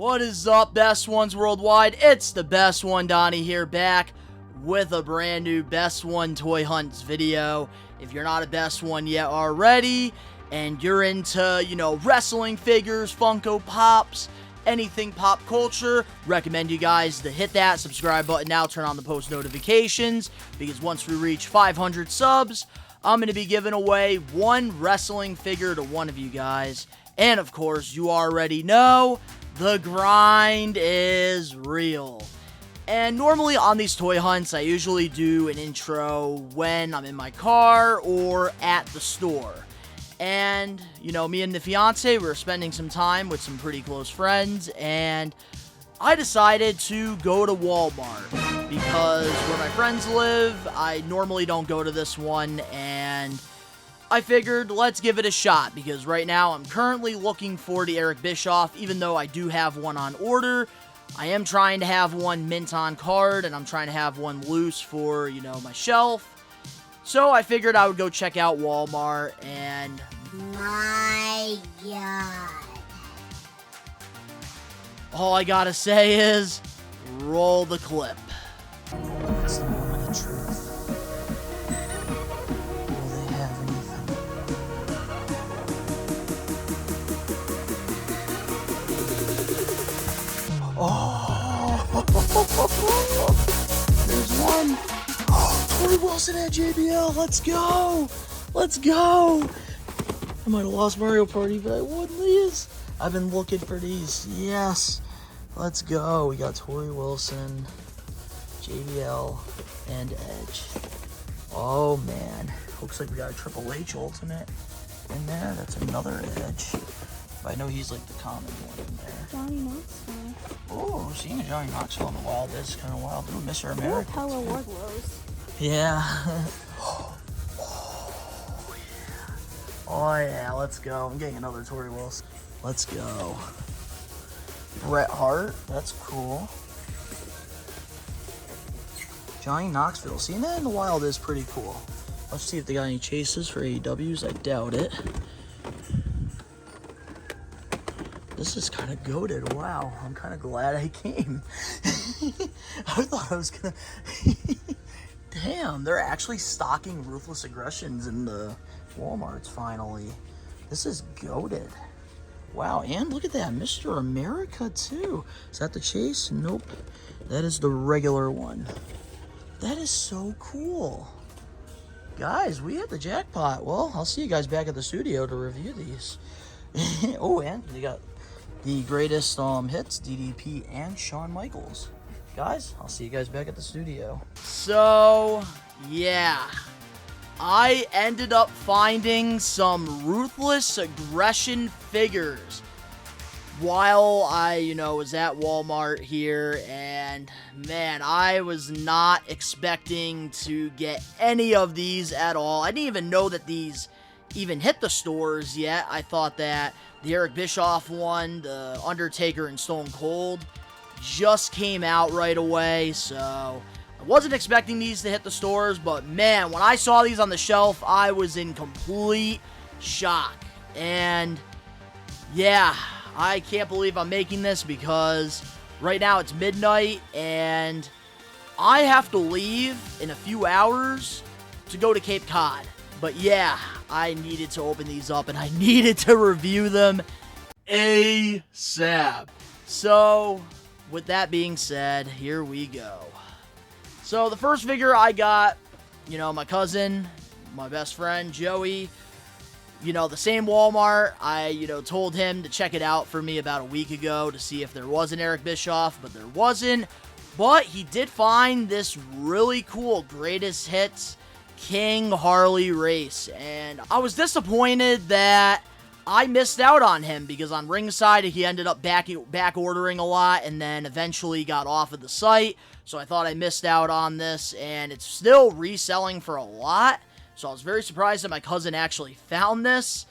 What is up, best ones worldwide? It's the best one, Donnie here, back with a brand new best one toy hunts video. If you're not a best one yet already, and you're into, wrestling figures, Funko Pops, anything pop culture, recommend you guys to hit that subscribe button now, turn on the post notifications, because once we reach 500 subs, I'm going to be giving away one wrestling figure to one of you guys. And of course, you already know, the grind is real. And normally on these toy hunts, I usually do an intro when I'm in my car or at the store. And, me and the fiance, we were spending some time with some pretty close friends, and I decided to go to Walmart because where my friends live, I normally don't go to this one, and I figured let's give it a shot because right now I'm currently looking for the Eric Bischoff. Even though I do have one on order, I am trying to have one mint on card, and I'm trying to have one loose for, my shelf. So I figured I would go check out Walmart, and my God. All I gotta say is, roll the clip. What's the moment of truth? Will they have anything? Oh! There's one! Oh, Tori Wilson at JBL, let's go! Let's go! I might have lost Mario Party, but I won these. I've been looking for these. Yes. Let's go. We got Tori Wilson, JBL, and Edge. Oh, man. Looks like we got a Triple H Ultimate in there. That's another Edge. But I know he's like the common one in there. Johnny Knoxville. Oh, seeing a Johnny Knoxville in the wild is kind of wild. Ooh, Mr. America. Hella Wardlows. Yeah. Oh, yeah, let's go. I'm getting another Tori Wilson. Let's go. Bret Hart, that's cool. Johnny Knoxville, seeing that in the wild is pretty cool. Let's see if they got any chases for AEWs. I doubt it. This is kind of goated. Wow, I'm kind of glad I came. I thought I was gonna... Damn, they're actually stocking Ruthless Aggressions in the Walmarts finally. This is goated. Wow, and look at that, Mr. America too. Is that the chase? Nope. That is the regular one. That is so cool. Guys, we hit the jackpot. Well, I'll see you guys back at the studio to review these. Oh, and they got the greatest hits, DDP and Shawn Michaels. Guys, I'll see you guys back at the studio. So, yeah. I ended up finding some Ruthless Aggression figures while I, was at Walmart here, and man, I was not expecting to get any of these at all. I didn't even know that these even hit the stores yet. I thought that the Eric Bischoff one, the Undertaker and Stone Cold, just came out right away, so I wasn't expecting these to hit the stores, but man, when I saw these on the shelf, I was in complete shock. And yeah, I can't believe I'm making this because right now it's midnight and I have to leave in a few hours to go to Cape Cod. But yeah, I needed to open these up and I needed to review them ASAP. So, with that being said, here we go. So the first figure I got, my cousin, my best friend, Joey, the same Walmart. I, told him to check it out for me about a week ago to see if there was an Eric Bischoff, but there wasn't. But he did find this really cool Greatest Hits King Harley race. And I was disappointed that I missed out on him because on Ringside he ended up back ordering a lot and then eventually got off of the site. So I thought I missed out on this, and it's still reselling for a lot. So I was very surprised that my cousin actually found this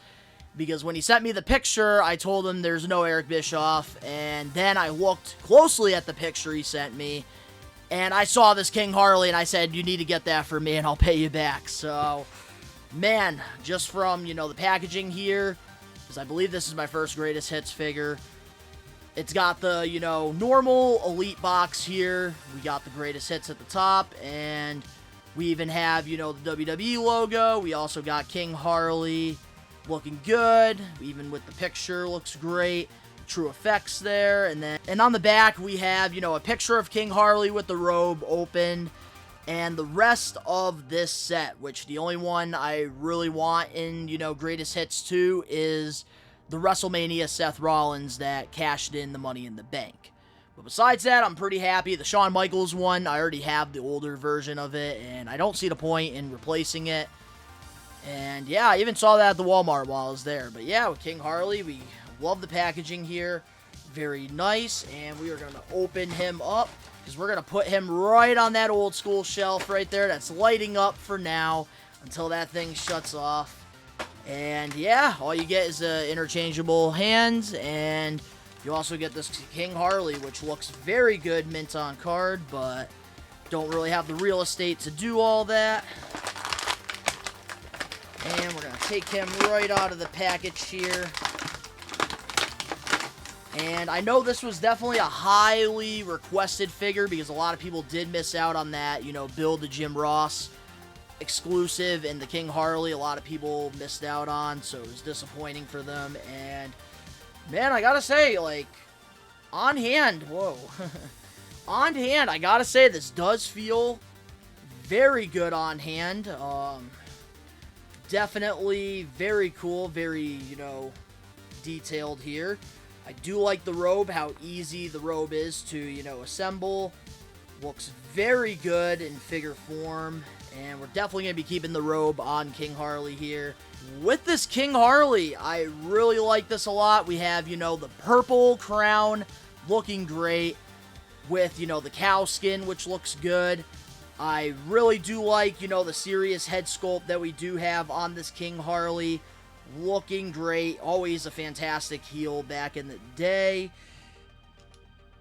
because when he sent me the picture, I told him there's no Eric Bischoff, and then I looked closely at the picture he sent me, and I saw this King Harley, and I said, you need to get that for me, and I'll pay you back. So, man, just from, the packaging here, because I believe this is my first Greatest Hits figure, It's got the, you know, normal elite box here. We got the greatest hits at the top, and we even have, you know, the WWE logo. We also got King Harley looking good. Even with the picture, looks great. True effects there. And on the back, we have, you know, a picture of King Harley with the robe open. And the rest of this set, which the only one I really want in, you know, Greatest Hits 2 is the WrestleMania Seth Rollins that cashed in the Money in the Bank. But besides that, I'm pretty happy. The Shawn Michaels one, I already have the older version of it, and I don't see the point in replacing it. And yeah, I even saw that at the Walmart while I was there. But yeah, with King Harley, we love the packaging here. Very nice. And we are going to open him up, because we're going to put him right on that old school shelf right there that's lighting up for now until that thing shuts off. And yeah, all you get is interchangeable hands, and you also get this King Harley, which looks very good mint on card, but don't really have the real estate to do all that. And we're going to take him right out of the package here. And I know this was definitely a highly requested figure because a lot of people did miss out on that, you know, build the Jim Ross exclusive, and the King Harley a lot of people missed out on, so it was disappointing for them. And man, I gotta say, like, on hand, whoa, on hand, I gotta say this does feel very good on hand. Definitely very cool, very, you know, detailed here. I do like the robe, how easy the robe is to, you know, assemble. Looks very good in figure form. And we're definitely going to be keeping the robe on King Harley here. With this King Harley, I really like this a lot. We have, you know, the purple crown looking great with, you know, the cow skin, which looks good. I really do like, you know, the serious head sculpt that we do have on this King Harley. Looking great. Always a fantastic heel back in the day.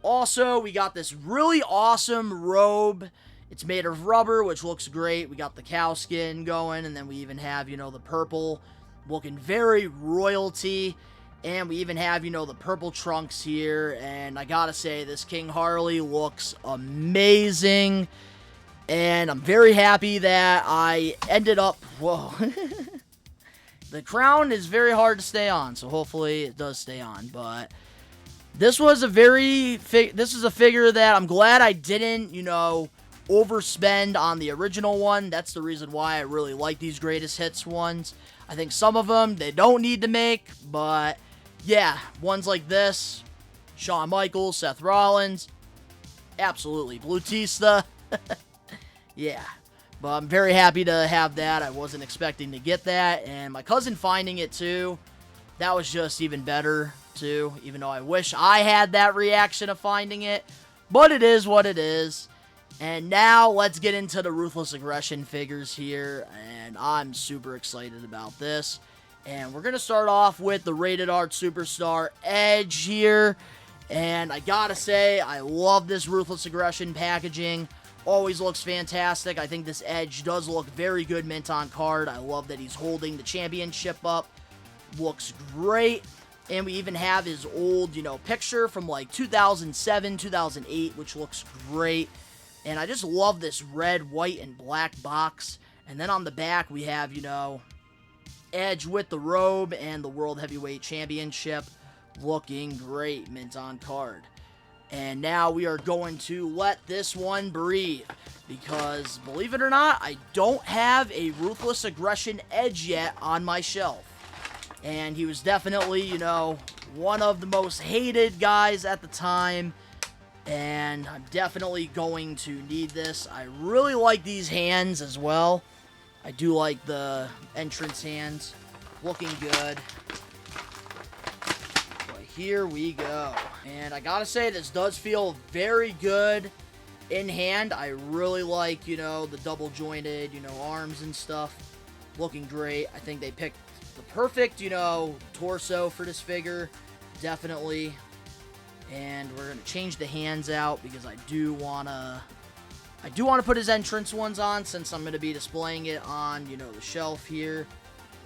Also, we got this really awesome robe. It's made of rubber, which looks great. We got the cow skin going, and then we even have, you know, the purple looking very royalty. And we even have, you know, the purple trunks here. And I gotta say, this King Harley looks amazing. And I'm very happy that I ended up... Whoa. The crown is very hard to stay on, so hopefully it does stay on. But this was a this is a figure that I'm glad I didn't, you know, overspend on the original one. That's the reason why I really like these greatest hits ones. I think some of them they don't need to make, but yeah, ones like this, Shawn Michaels, Seth Rollins, absolutely, Blutista. Yeah, but I'm very happy to have that. I wasn't expecting to get that, and my cousin finding it too, that was just even better too, even though I wish I had that reaction of finding it, but it is what it is. And now let's get into the Ruthless Aggression figures here, and I'm super excited about this. And we're going to start off with the Rated R Superstar Edge here, and I gotta say, I love this Ruthless Aggression packaging. Always looks fantastic. I think this Edge does look very good mint on card. I love that he's holding the championship up. Looks great. And we even have his old, you know, picture from like 2007, 2008, which looks great. And I just love this red, white, and black box. And then on the back, we have, you know, Edge with the robe and the World Heavyweight Championship. Looking great, mint on card. And now we are going to let this one breathe. Because, believe it or not, I don't have a Ruthless Aggression Edge yet on my shelf. And he was definitely, you know, one of the most hated guys at the time. And I'm definitely going to need this. I really like these hands as well. I do like the entrance hands. Looking good. But here we go. And I gotta say, this does feel very good in hand. I really like, you know, the double jointed, you know, arms and stuff. Looking great. I think they picked the perfect, you know, torso for this figure. Definitely. And we're going to change the hands out because I do want to put his entrance ones on since I'm going to be displaying it on, you know, the shelf here.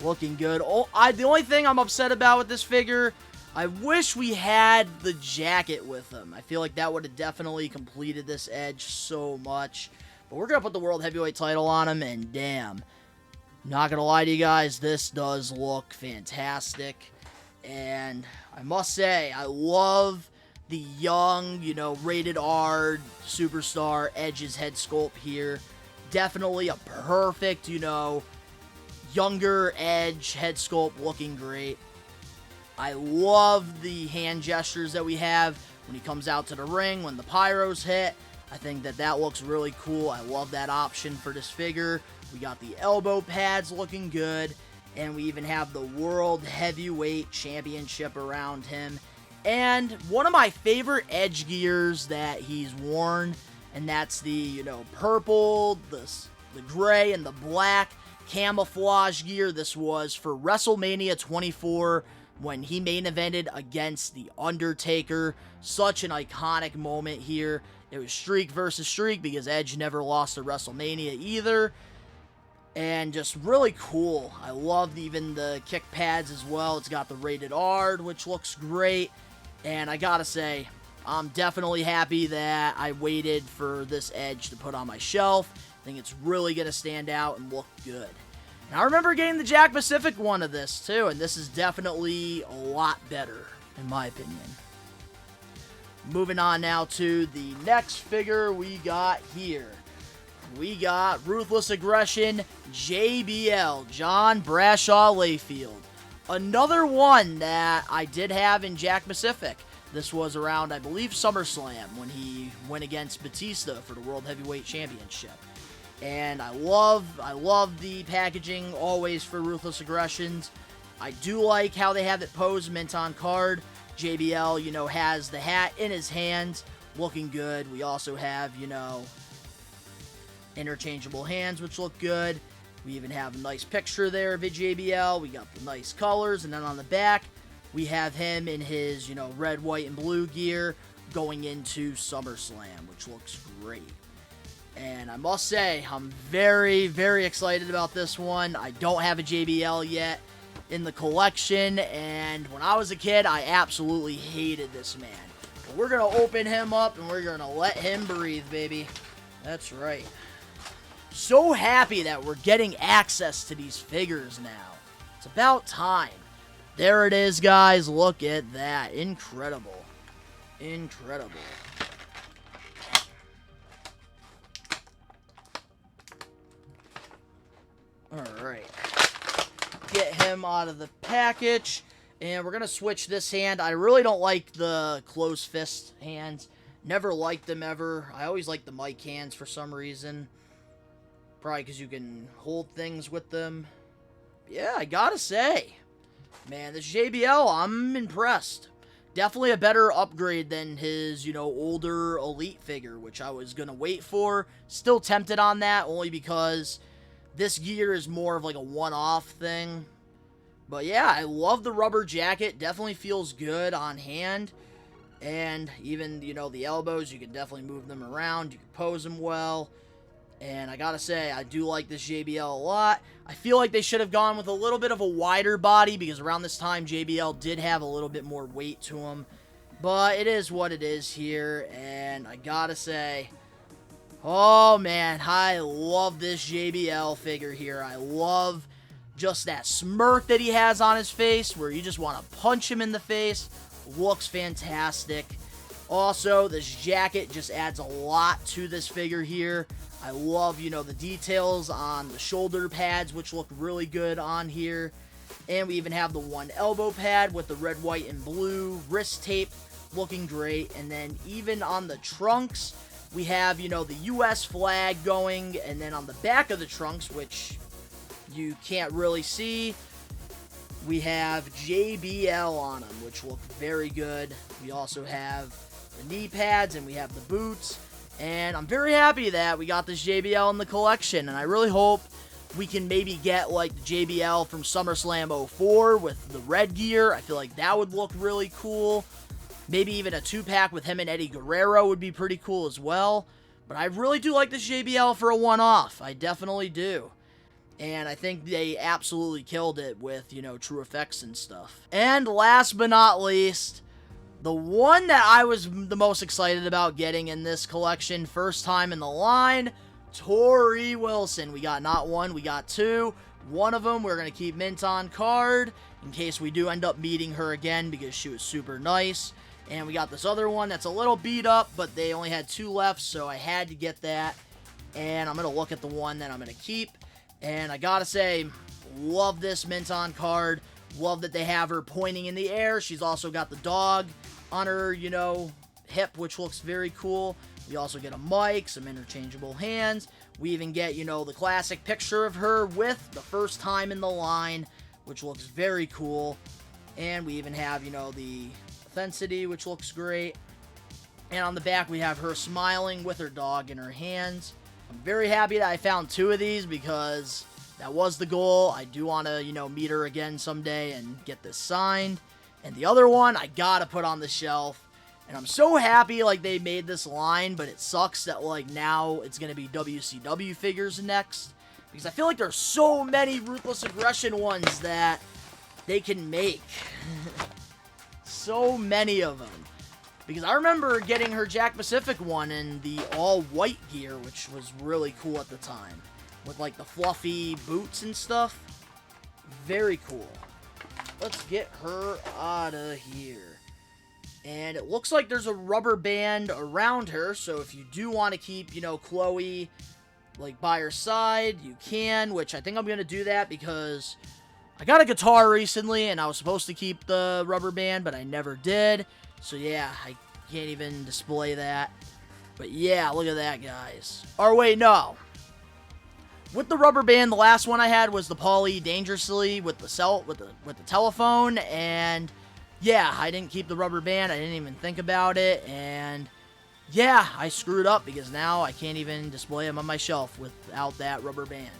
Looking good. Oh, the only thing I'm upset about with this figure, I wish we had the jacket with him. I feel like that would have definitely completed this Edge so much. But we're going to put the World Heavyweight title on him, and damn. Not going to lie to you guys, this does look fantastic. And I must say, I love the young, rated R superstar Edge's head sculpt here. Definitely a perfect, younger Edge head sculpt, looking great. I love the hand gestures that we have when he comes out to the ring, when the pyros hit. I think that looks really cool. I love that option for this figure. We got the elbow pads looking good, and we even have the World Heavyweight Championship around him. And one of my favorite Edge gears that he's worn, and that's the, purple, the gray, and the black camouflage gear. This was for WrestleMania 24 when he main evented against The Undertaker. Such an iconic moment here. It was streak versus streak because Edge never lost to WrestleMania either. And just really cool. I love even the kick pads as well. It's got the rated R, which looks great. And I gotta say, I'm definitely happy that I waited for this Edge to put on my shelf. I think it's really gonna stand out and look good. And I remember getting the Jack Pacific one of this too, and this is definitely a lot better, in my opinion. Moving on now to the next figure we got here. We got Ruthless Aggression JBL, John Bradshaw Layfield. Another one that I did have in Jack Pacific. This was around, I believe, SummerSlam when he went against Batista for the World Heavyweight Championship. And I love the packaging always for Ruthless Aggressions. I do like how they have it posed mint on card. JBL, has the hat in his hands, looking good. We also have, interchangeable hands, which look good. We even have a nice picture there of a JBL. We got the nice colors, and then on the back, we have him in his, red, white, and blue gear going into SummerSlam, which looks great. And I must say, I'm very, very excited about this one. I don't have a JBL yet in the collection, and when I was a kid, I absolutely hated this man. But we're going to open him up, and we're going to let him breathe, baby. That's right. So happy that we're getting access to these figures now. It's about time. There it is, guys. Look at that. Incredible. Incredible. Alright. Get him out of the package. And we're going to switch this hand. I really don't like the closed fist hands. Never liked them ever. I always like the mic hands for some reason. Probably because you can hold things with them. Yeah, I gotta say. Man, this JBL, I'm impressed. Definitely a better upgrade than his, older Elite figure, which I was going to wait for. Still tempted on that, only because this gear is more of like a one-off thing. But yeah, I love the rubber jacket. Definitely feels good on hand. And even, the elbows, you can definitely move them around. You can pose them well. And I gotta say, I do like this JBL a lot. I feel like they should have gone with a little bit of a wider body, because around this time, JBL did have a little bit more weight to him. But it is what it is here. And I gotta say, oh man, I love this JBL figure here. I love just that smirk that he has on his face, where you just want to punch him in the face. Looks fantastic. Also, this jacket just adds a lot to this figure here. I love, the details on the shoulder pads, which look really good on here. And we even have the one elbow pad with the red, white, and blue wrist tape looking great. And then even on the trunks, we have, the U.S. flag going. And then on the back of the trunks, which you can't really see, we have JBL on them, which look very good. We also have the knee pads, and we have the boots. And I'm very happy that we got this JBL in the collection. And I really hope we can maybe get like the JBL from SummerSlam 04 with the red gear. I feel like that would look really cool. Maybe even a 2-pack with him and Eddie Guerrero would be pretty cool as well. But I really do like this JBL for a one-off. I definitely do. And I think they absolutely killed it with, you know, true effects and stuff. And last but not least, the one that I was the most excited about getting in this collection, first time in the line, Tori Wilson. We got not one, we got two. One of them we're going to keep mint on card in case we do end up meeting her again because she was super nice. And we got this other one that's a little beat up, but they only had two left, so I had to get that. And I'm going to look at the one that I'm going to keep. And I gotta say, love this mint on card. Love that they have her pointing in the air. She's also got the dog on her, you know, hip, which looks very cool. We also get a mic, some interchangeable hands. We even get, you know, the classic picture of her with the first time in the line, which looks very cool. And we even have, you know, the authenticity, which looks great. And on the back, we have her smiling with her dog in her hands. I'm very happy that I found two of these because that was the goal. I do want to, you know, meet her again someday and get this signed. And the other one, I gotta put on the shelf. And I'm so happy, like, they made this line, but it sucks that, like, now it's gonna be WCW figures next. Because I feel like there's so many Ruthless Aggression ones that they can make. So many of them. Because I remember getting her Jack Pacific one in the all-white gear, which was really cool at the time. With, like, the fluffy boots and stuff. Very cool. Let's get her out of here. And it looks like there's a rubber band around her, so if you do want to keep, you know, Chloe, like, by her side, you can, which I think I'm going to do that because I got a guitar recently, and I was supposed to keep the rubber band, but I never did. So, yeah, I can't even display that. But, yeah, look at that, guys. Or, wait, no. With the rubber band, the last one I had was the Paulie Dangerously with the telephone. And, yeah, I didn't keep the rubber band. I didn't even think about it. And, yeah, I screwed up because now I can't even display them on my shelf without that rubber band.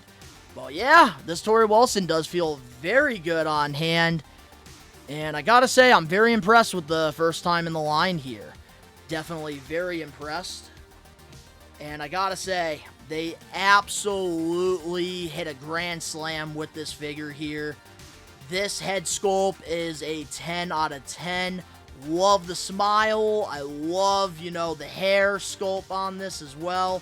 Well, yeah, this Tori Wilson does feel very good on hand. And I gotta say, I'm very impressed with the first time in the line here. Definitely very impressed. And I gotta say, they absolutely hit a grand slam with this figure here. This head sculpt is a 10 out of 10. Love the smile. I love, you know, the hair sculpt on this as well.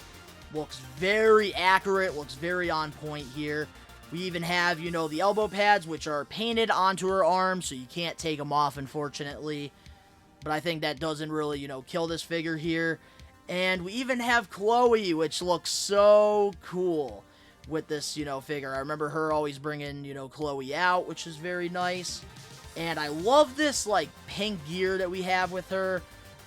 Looks very accurate. Looks very on point here. We even have, you know, the elbow pads, which are painted onto her arm, so you can't take them off, unfortunately. But I think that doesn't really, you know, kill this figure here. And we even have Chloe, which looks so cool with this, you know, figure. I remember her always bringing, you know, Chloe out, which is very nice. And I love this, like, pink gear that we have with her.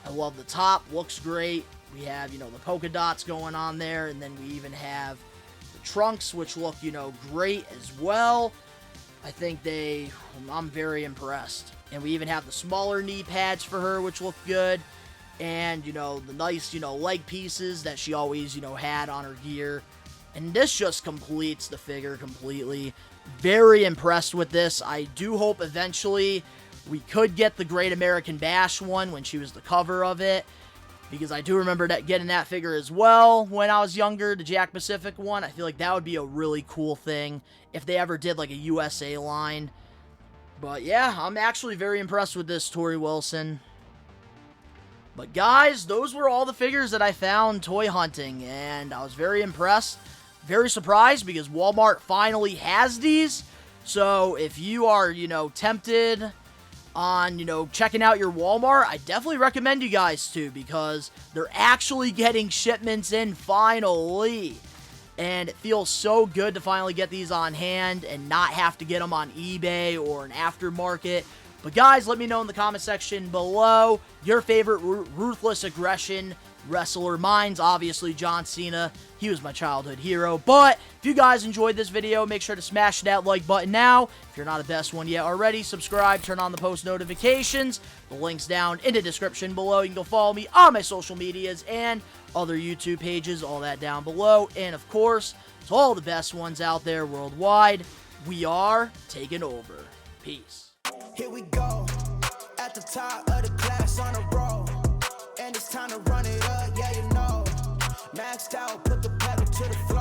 I love the top. Looks great. We have, you know, the polka dots going on there. And then we even have trunks, which look, you know, great as well. I think I'm very impressed. And we even have the smaller knee pads for her, which look good. And, you know, the nice, you know, leg pieces that she always, you know, had on her gear. And this just completes the figure completely. Very impressed with this. I do hope eventually we could get the Great American Bash one when she was the cover of it. Because I do remember getting that figure as well when I was younger, the Jack Pacific one. I feel like that would be a really cool thing if they ever did like a USA line. But yeah, I'm actually very impressed with this Tori Wilson. But guys, those were all the figures that I found toy hunting. And I was very impressed. Very surprised because Walmart finally has these. So if you are, you know, tempted on, you know, checking out your Walmart, I definitely recommend you guys to, because they're actually getting shipments in finally. And it feels so good to finally get these on hand and not have to get them on eBay or an aftermarket. But guys, let me know in the comment section below your favorite Ruthless Aggression wrestler. Mine's obviously John Cena. He was my childhood hero. But if you guys enjoyed this video, make sure to smash that like button now. If you're not a best one yet already, subscribe, turn on the post notifications. The link's down in the description below. You can go follow me on my social medias and other YouTube pages, all that down below. And of course, to all the best ones out there worldwide, we are taking over. Peace. Here we go, at the top of the class on a roll, and it's time to run it up, yeah, you know, maxed out, put the pedal to the floor.